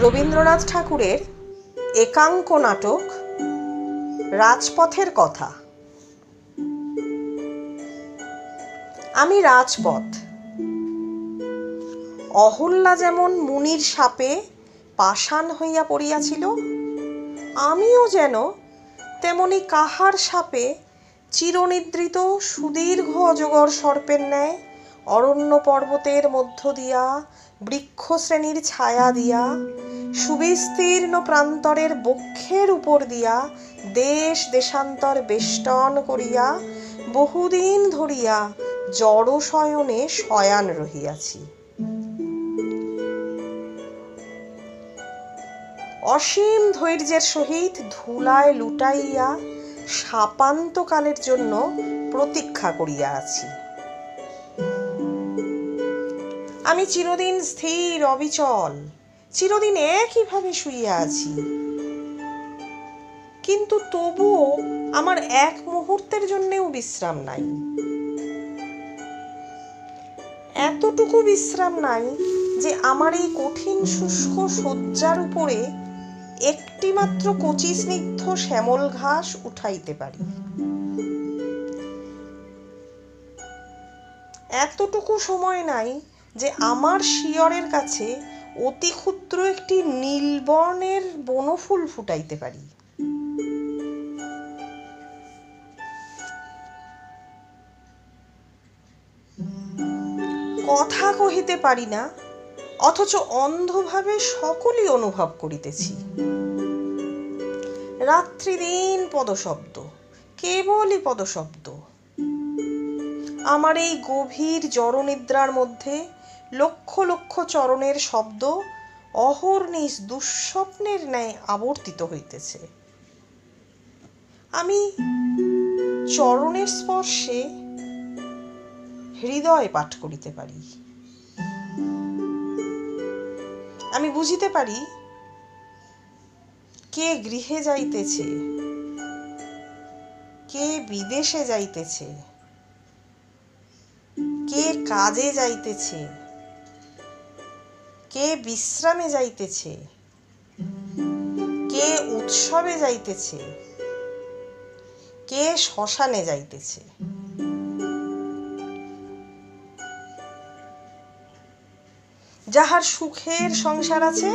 রবীন্দ্রনাথ ঠাকুরের একাঙ্ক নাটক রাজপথের কথা। আমি রাজপথ। অহল্যা যেমন মুনির শাপে পাষাণ হইয়া পড়িয়াছিল, আমিও যেন তেমনি কাহার শাপে চিরনিদ্রিত সুদীর্ঘ অজগর সর্পের ন্যায় অরণ্য পর্বতের মধ্য দিয়া, বৃক্ষশ্রেণীর ছায়া দিয়া, সুবিস্তীর্ণ প্রান্তরের বক্ষের উপর দিয়া দেশ দেশান্তর বেষ্টন করিয়া বহুদিন ধরিয়া জড় শয়নে শয়ান রহিয়াছি। অসীম ধৈর্যের সহিত ধুলায় লুটাইয়া শাপান্তকালের জন্য প্রতীক্ষা করিয়া আছি। আমি চিরদিন স্থির অবিচল, চিরদিন একইভাবে শুইয়া আছি, কিন্তু তবুও আমার এক মুহূর্তের জন্যেও বিশ্রাম নাই। এতটুকু বিশ্রাম নাই যে আমার এই কঠিন শুষ্ক শয্যার উপরে একটি মাত্র কচি স্নিগ্ধ শ্যামল ঘাস উঠাইতে পারি। এতটুকু সময় নাই যে আমার শিয়রের কাছে অতি ক্ষুদ্র একটি নীলবর্ণের বনফুল ফুটাইতে পারি। কথা কহিতে পারি না, অথচ অন্ধভাবে সকলই অনুভব করিতেছি। রাত্রিদিন পদশব্দ, কেবলই পদশব্দ। আমার এই গভীর জড়নিদ্রার মধ্যে লক্ষ লক্ষ চরণের শব্দ অহর্নিশ দুঃস্বপ্নের ন্যায় আবর্তিত হইতেছে। আমি চরণের স্পর্শে হৃদয় পাঠ করিতে পারি। আমি বুঝিতে পারি কে গৃহে যাইতেছে, কে বিদেশে যাইতেছে, কে কাজে যাইতেছে, কে বিশ্রামে যাইতেছে, কে উৎসবে যাইতেছে, কে শ্মশানে যাইতেছে। যাহার সুখের সংসার আছে,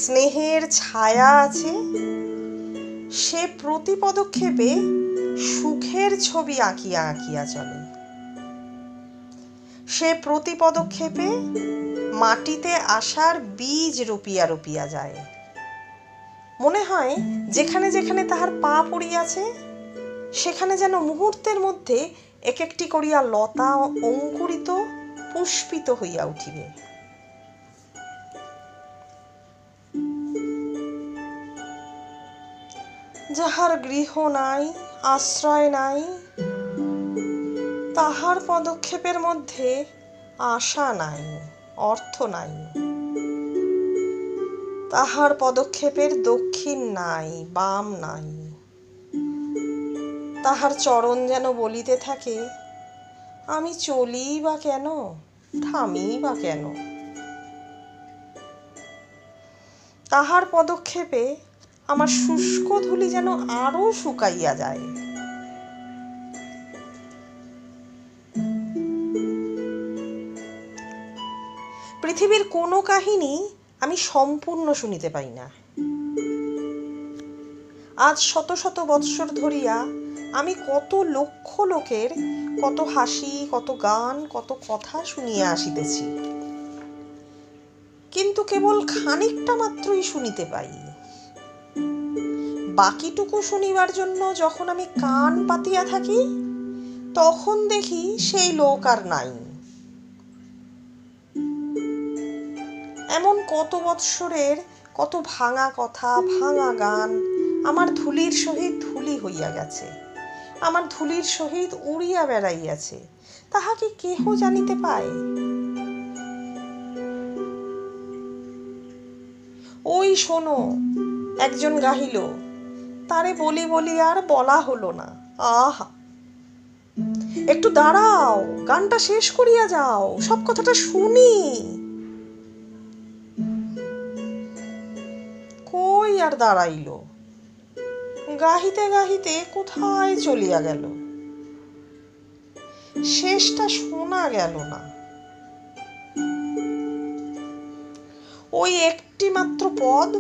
স্নেহের ছায়া আছে, সে প্রতি পদক্ষেপে সুখের ছবি আঁকিয়া আঁকিয়া চলে। সে প্রতি পদক্ষেপে মাটিতে আশার বীজ রুপিয়া রুপিয়া যায়। মনে হয় যেখানে যেখানে তাহার পা পড়িয়াছে সেখানে যেন মুহূর্তের মধ্যে এক একটি করিয়া লতা অঙ্কুরিত পুষ্পিত হইয়া উঠিবে। যাহার গৃহ নাই, আশ্রয় নাই, তাহার পদক্ষেপের মধ্যে আশা নাই, অর্থ নাই। তাহার পদক্ষেপের দক্ষিণ নাই, বাম নাই। তাহার চরণ যেন বলিতে থাকে, আমি চলি বা কেন, থামি বা কেন। তাহার পদক্ষেপে আমার শুষ্ক ধূলি যেন আরো শুকাইয়া যায়। পৃথিবীর কোনো কাহিনী আমি সম্পূর্ণ শুনিতে পাই না। আজ শত শত বৎসর ধরিয়া আমি কত লক্ষ লোকের কত হাসি, কত গান, কত কথা শুনিয়া আসিতেছি, কিন্তু কেবল খানিকটা মাত্রই শুনিতে পাই। বাকিটুকু শুনিবার জন্য যখন আমি কান পাতিয়া থাকি, তখন দেখি সেই লোক আর নাই। এমন কত বৎসরের কত ভাঙা কথা, ভাঙা গান আমার ধুলির সহিত ধুলি হইয়া গেছে, আমার ধুলির সহিত উড়িয়া বেড়াইয়াছে, তাহা কি কেহ জানিতে পায়? ওই শোনো, একজন গাহিল, তারে বলি বলি আর বলা হলো না। আহা, একটু দাঁড়াও, গানটা শেষ করিয়া যাও, সব কথাটা শুনি। আর দাঁড়াইল, গাহিতে গাহিতে কোথায় চলিয়া গেল। শেষটা শোনা গেল না। ওই একটি মাত্র পদ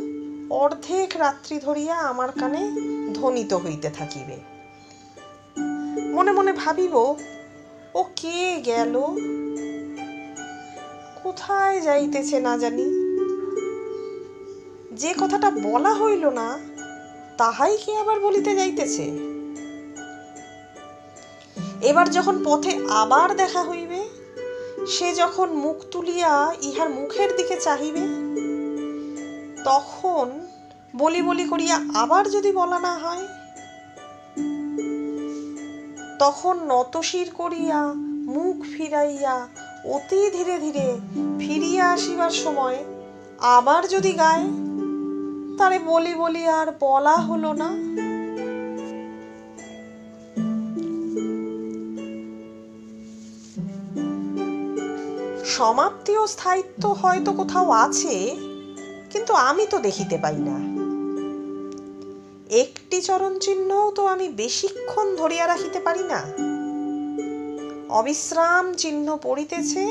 অর্ধেক রাত্রি ধরিয়া আমার কানে ধ্বনিত হইতে থাকিবে। মনে মনে ভাবিব, ও কে গেল, কোথায় যাইতেছে না জানি। যে কথাটা বলা হইল না তাহাই কি আবার বলিতে যাইতেছে। এবার যখন পথে আবার দেখা হইবে, সে যখন মুখ তুলিয়া ইহার মুখের দিকে চাহিবে, তখন বলি বলি করিয়া আবার যদি বলা না হয়, তখন নতশির করিয়া মুখ ফিরাইয়া অতি ধীরে ধীরে ফিরিয়া আসিবার সময় আবার যদি গায়, তারে বলি বলি আর বলা হলো না। সমাপ্তি ও স্থায়িত্ব হয়তো কোথাও আছে, কিন্তু আমি তো দেখিতে পাই না। একটি চরণ চিহ্নও তো আমি বেশিক্ষণ ধরিয়া রাখিতে পারি না। অবিশ্রাম চিহ্ন পড়িতেছে,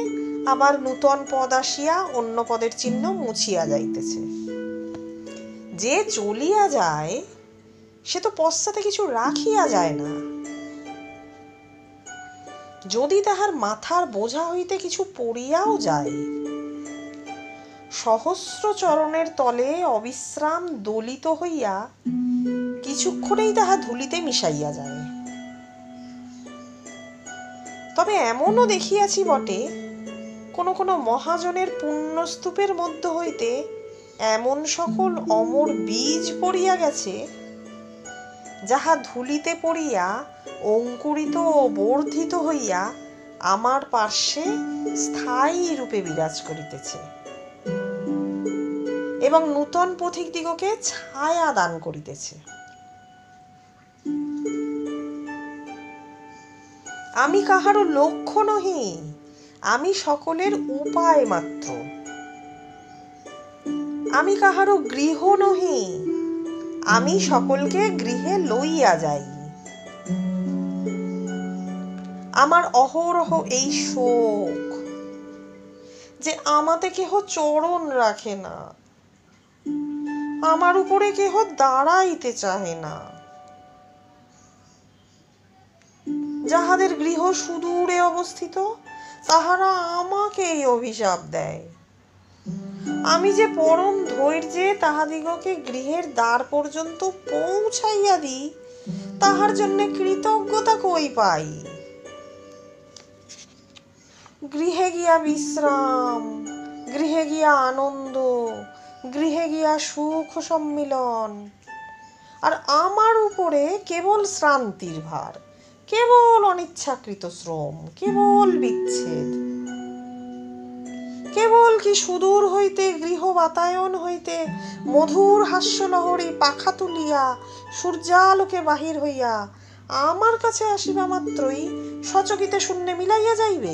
আবার নূতন পদ আসিয়া অন্য পদের চিহ্ন মুছিয়া যাইতেছে। যে চলিয়া যায় সে তো পশ্চাতে কিছু রাখিয়া যায় না। যদি তাহার মাথার বোঝা হইতে কিছু পড়িয়াও যায়, সহস্র চরণের তলে অবিশ্রাম দলিত হইয়া কিছুক্ষণেই তাহা ধুলিতে মিশাইয়া যায়। তবে এমনও দেখিয়াছি বটে, কোনো কোনো মহাজনের পুণ্যস্তূপের মধ্য হইতে এমন সকল অমর বীজ পড়িয়া গেছে, যাহা ধুলিতে পড়িয়া অঙ্কুরিত ও বর্ধিত হইয়া আমার পার্শ্বে স্থায়ী রূপে বিরাজ করিতেছে এবং নূতন পথিকদিগকে ছায়া দান করিতেছে। আমি কাহারও লক্ষ্য নহি, আমি সকলের উপায় মাত্র। আমি কাহারও গৃহ নহি, আমি সকলকে গৃহে লইয়া যাই। আমার অহরহ এই শোক যে আমাতে কেহ চরণ রাখে না, আমার উপরে কেহ দাঁড়াইতে চাহে না। যাহাদের গৃহ সুদূরে অবস্থিত, তাহারা আমাকেই অভিশাপ দেয়। আমি যে পরম ধৈর্যে তাহাদিগকে গৃহের দ্বার পর্যন্ত পৌঁছাইয়া দিই, তাহার জন্য কৃতজ্ঞতা কই পাই? গৃহে গিয়া বিশ্রাম, গৃহে গিয়া আনন্দ, গৃহে গিয়া সুখ সম্মিলন, আর আমার উপরে কেবল শ্রান্তির ভার, কেবল অনিচ্ছাকৃত শ্রম, কেবল বিচ্ছেদ। কেবল কি সুদূর হইতে গৃহ বাতায়ন হইতে মধুর হাস্যলহরী পাখা তুলিয়া সূর্যালোকে বাহির হইয়া আমার কাছে আসিবা মাত্রই সচকিতে শূন্যে মিলাইয়া যাইবে?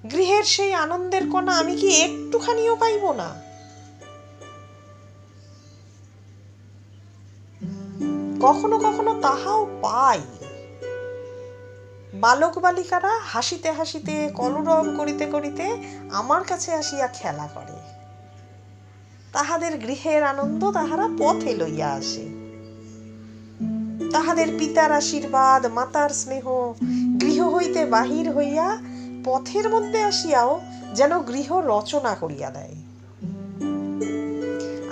গৃহের সেই আনন্দের কণা আমি কি একটুখানিও পাইব না? কখনো কখনো তাহাও পাই। বালক বালিকারা হাসিতে হাসিতে কলরব করিতে করিতে আমার কাছে আসিয়া খেলা করে। তাহাদের গৃহের আনন্দ তাহারা পথে লইয়া আসে। তাহাদের পিতার আশীর্বাদ, মাতার স্নেহ গৃহ হইতে বাহির হইয়া পথের মধ্যে আসিয়াও যেন গৃহ রচনা করিয়া দেয়।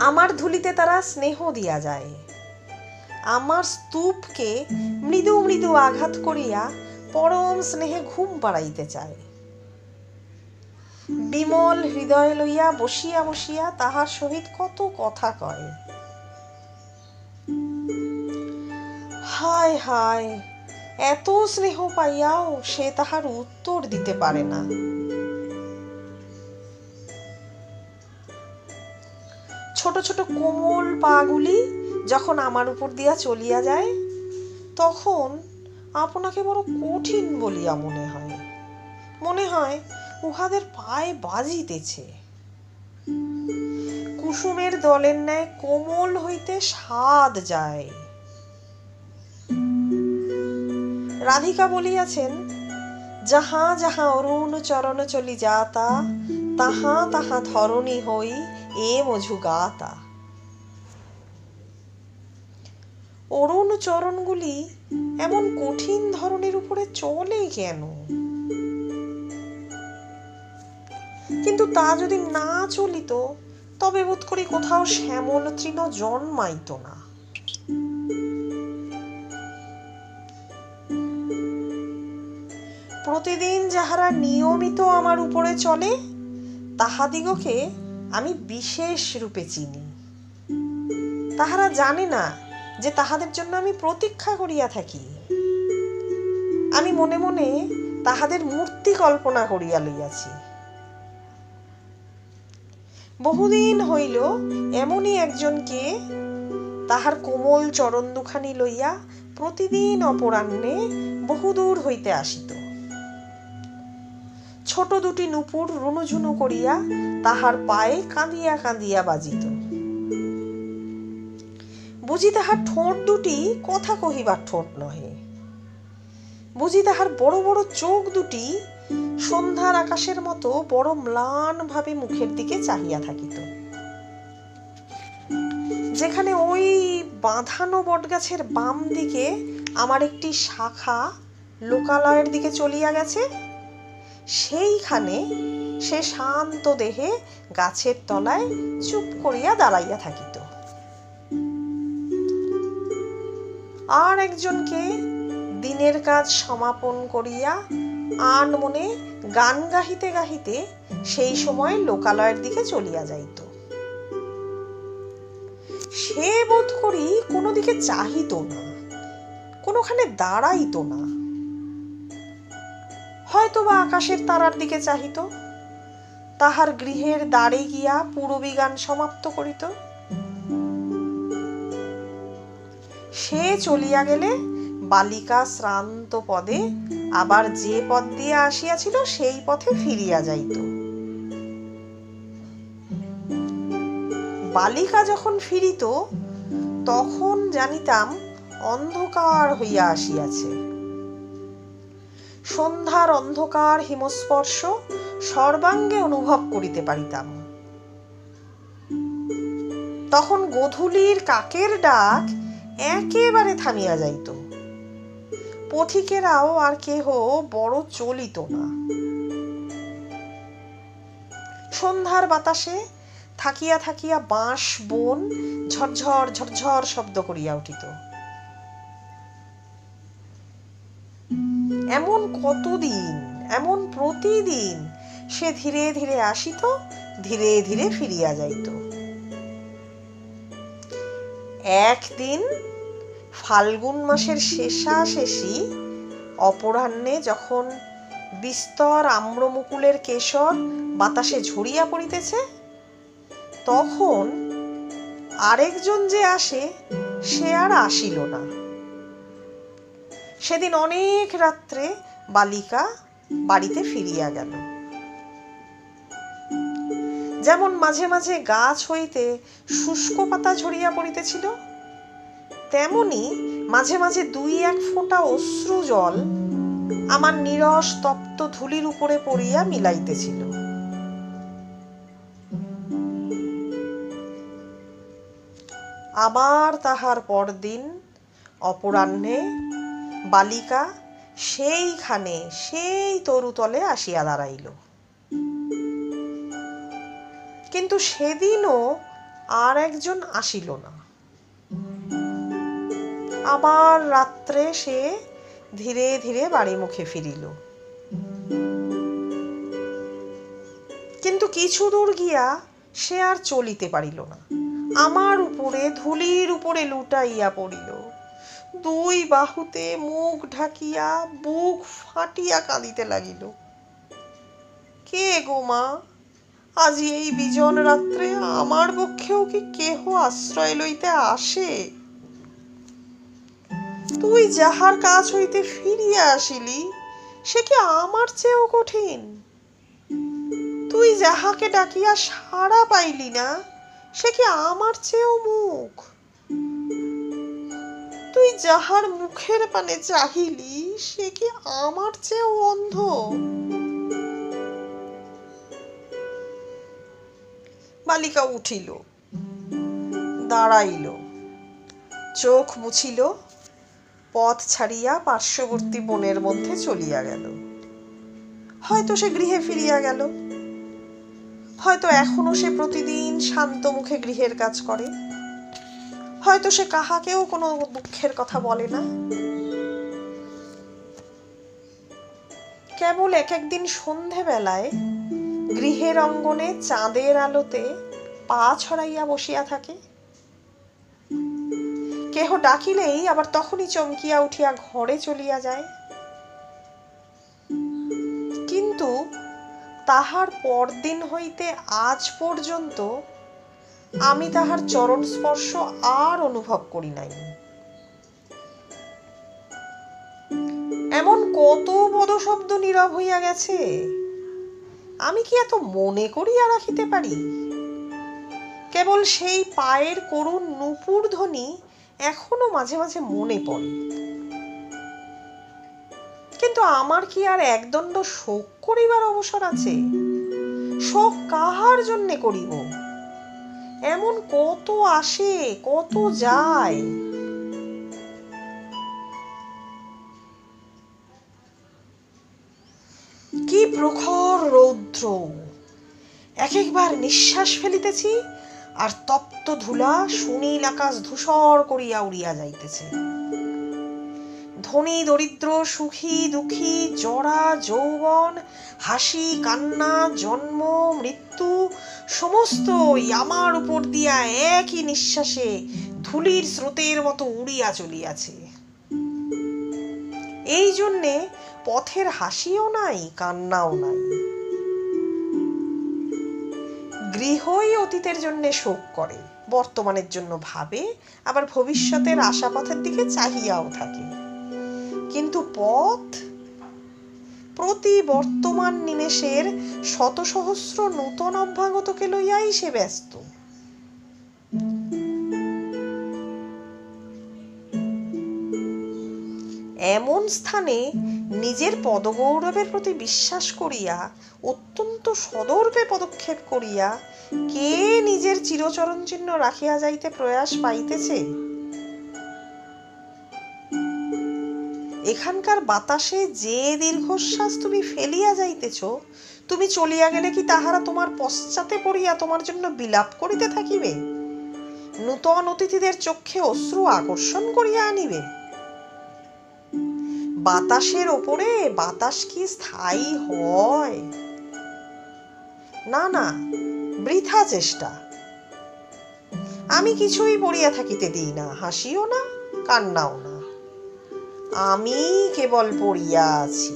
আমার ধুলিতে তারা স্নেহ দিয়া যায়। আমার স্তূপকে মৃদু মৃদু আঘাত করিয়া পরম স্নেহে ঘুম পাড়াইতে চায়। বিমল হৃদয় লইয়া বসিয়া বসিয়া তাহার সহিত কত কথা কয়। হায় হায়, এত স্নেহ পাইয়াও সে তাহার উত্তর দিতে পারে না। ছোট ছোট কোমল পাগুলি যখন আমার উপর দিয়া চলিয়া যায়, তখন আপনাকে বড় কঠিন বলিয়া মনে হয়। মনে হয় উহাদের পায়ে বাজিতেছে। কুসুমের দলের ন্যায় কোমল হইতে স্বাদ যায়। রাধিকা বলিয়াছেন, যাহা যাহা অরুণ চরণ চলি যাতা, তাহা তাহা ধরণী হই এ মধু গাতা। অরুণ চরণগুলি এমন কঠিন ধরনের উপরে চলে কেন? কিন্তু তা যদি না চলিত, তবে বোধ করি কোথাও শ্যামল তৃণ জন্মাইত না। প্রতিদিন যাহারা নিয়মিত আমার উপরে চলে, তাহাদিগকে আমি বিশেষ রূপে চিনি। তাহারা জানে না যে তাহাদের জন্য আমি প্রতীক্ষা করিয়া থাকি। আমি মনে মনে তাহাদের মূর্তি কল্পনা করিয়া লইয়াছি। বহুদিন হইল এমনই একজনকে তাহার কোমল চরণ দুখানি লইয়া প্রতিদিন অপরাহ্নে বহুদূর হইতে আসিত। ছোট দুটি নূপুর রুনুঝুনু করিয়া তাহার পায়ে কাঁদিয়া কাঁদিয়া বাজিত। বুঝি তাহার ঠোঁট দুটি কথা কহিবার ঠোঁট নহে। বুঝি তাহার বড় বড় চোখ দুটি সন্ধ্যার আকাশের মতো বড় ম্লান ভাবে মুখের দিকে চাহিয়া থাকিত। যেখানে ওই বাঁধানো বটগাছের বাম দিকে আমার একটি শাখা লোকালয়ের দিকে চলিয়া গেছে, সেইখানে সে শান্ত দেহে গাছের তলায় চুপ করিয়া দাঁড়াইয়া থাকিত। আর একজনকে দিনের কাজ সমাপন করিয়া আনমনে গান গাহিতে গাহিতে সেই সময় লোকালয়ের দিকে চলিয়া যাইত। সে বোধ করি কোনো দিকে চাহিত না, কোনোখানে দাঁড়াইত না, হয়তো বা আকাশের তারার দিকে চাহিত, তাহার গৃহের দ্বারে গিয়া পূরবী গান সমাপ্ত করিত। সে চলিয়া গেলে বালিকা শ্রান্ত পদে আবার যে পথ দিয়ে আসিয়াছিল সেই পথে ফিরিয়া যাইত। বালিকা যখন ফিরিত, তখন জানিতাম অন্ধকার হইয়া আসিয়াছে। সন্ধ্যার অন্ধকার হিমস্পর্শ সর্বাঙ্গে অনুভব করিতে পারিতাম। তখন গোধূলির কাকের ডাক একেবারে থামিয়া যাইত। পথিকেরাও আর কেহ বড় চলিত না। সন্ধ্যার বাতাসে থাকিয়া থাকিয়া বাঁশ বন ঝরঝর ঝরঝর শব্দ করিয়া উঠিত। এমন কতদিন, এমন প্রতিদিন সে ধীরে ধীরে আসিত, ধীরে ধীরে ফিরিয়া যাইত। একদিন ফাল্গুন মাসের শেষাশেষি অপরাহ্নে যখন বিস্তর আম্রমুকুলের কেশর বাতাসে ঝরিয়া পড়িতেছে, তখন আরেকজন যে আসে সে আর আসিল না। সেদিন অনেক রাত্রে বালিকা বাড়িতে ফিরিয়া গেল। যেমন মাঝে মাঝে গাছ হইতে শুষ্ক পাতা ঝরিয়া পড়িতেছিল, তেমনি মাঝে মাঝে দুই এক ফোঁটা অশ্রু জল আমার নীরস তপ্ত ধূলির উপরে পড়িয়া মিলাইতেছিল। আবার তাহার পরদিন অপরাহ্নে বালিকা সেইখানে সেই তরুতলে আসিয়া দাঁড়াইল। কিন্তু সেদিনও আর একজন আসিল না। আবার রাত্রে সে ধীরে ধীরে বাড়ি মুখে ফিরিল। কিন্তু কিছু দূর গিয়া সে আর চলিতে পারিল না। আমার উপরে ধূলির উপরে লুটাইয়া পড়িল। দুই বাহুতে মুখ ঢাকিয়া বুক ফাটিয়া কাঁদিতে লাগিল। কে গো মা, আজি এই বিজন রাত্রে আমার পক্ষেও কি কেহ আশ্রয় লইতে আসে? তুই যাহার কাছ হইতে ফিরিয়া আসিলি, সে কি আমার চেয়েও কঠিন? তুই যাহাকে ডাকিয়া সাড়া পাইলি না, সে কি আমার চেয়েও মুখ? তুই যাহার মুখের পানে চাহিলি সে কি আমার চেয়েও অন্ধ? বালিকা উঠিল, দাঁড়াইল, চোখ মুছিল, পথ ছাড়িয়া পার্শ্ববর্তী বনের মধ্যে চলিয়া গেল। হয়তো সে গৃহে ফিরিয়া গেল, হয়তো এখনো সে প্রতিদিন শান্ত মুখে গৃহের কাজ করে, হয়তো সে কাহাকেও কোনো দুঃখের কথা বলে না। কেবল এক একদিন সন্ধেবেলায় গৃহের অঙ্গনে চাঁদের আলোতে পা ছড়াইয়া বসিয়া থাকে। কেহ ডাকিলেই আবার তখনই চমকিয়া উঠিয়া ঘরে চলিয়া যায়। কিন্তু তাহার পরদিন হইতে আজ পর্যন্ত আমি তাহার চরণ স্পর্শ আর অনুভব করি নাই। এমন কত পদশব্দ নীরব হইয়া গেছে, আমি কি এত মনে করিয়া রাখিতে পারি? কেবল সেই পায়ের করুণ নূপুর ধ্বনি এখনো মাঝে মাঝে মনে পড়ে। কিন্তু আমার কি আর একদণ্ড শোক করিবার অবসর আছে? শোক কাহার জন্যে করিব? এমন কত আসে, কত যায়। কি প্রখর রৌদ্র! এক একবার নিঃশ্বাস ফেলিতেছি আর তপ্ত ধুলা সুনীল আকাশ ধূসর করিয়া উড়িয়া যাইতেছে। ধনী দরিদ্র, সুখী দুঃখী, জরা যৌবন, হাসি কান্না, জন্ম মৃত্যু সমস্তই আমার উপর দিয়া একই নিঃশ্বাসে ধূলির স্রোতের মতো উড়িয়া চলিয়াছে। এই জন্যে পথের হাসিও নাই, কান্নাও নাই। গৃহই অতীতের জন্য শোক করে, বর্তমানের জন্য ভাবে, আবার ভবিষ্যতের আশাপথের দিকে চাহিয়াও থাকে। কিন্তু পথ প্রতি বর্তমান নিমেষের শত সহস্র নূতন অভ্যাগতকে লইয়াই সে ব্যস্ত। এমন স্থানে নিজের পদগৌরবের প্রতি বিশ্বাস করিয়া অত্যন্ত সদর্পে পদক্ষেপ করিয়া কে নিজের চিরচরণ চিহ্ন রাখিয়া যাইতে প্রয়াস পাইতেছে? এখানকার বাতাসে যে দীর্ঘশ্বাস তুমি ফেলিয়া যাইতেছ, তুমি চলিয়া গেলে কি তাহারা তোমার পশ্চাতে পড়িয়া তোমার জন্য বিলাপ করিতে থাকিবে? নূতন অতিথিদের চক্ষে অশ্রু আকর্ষণ করিয়া আনিবে? বাতাসের ওপরে বাতাস কি স্থায়ী হয়? না না, বৃথা চেষ্টা। আমি কিছুই পড়িয়া থাকিতে দিই না, হাসিও না, কান্নাও না। আমি কেবল পড়িয়া আছি।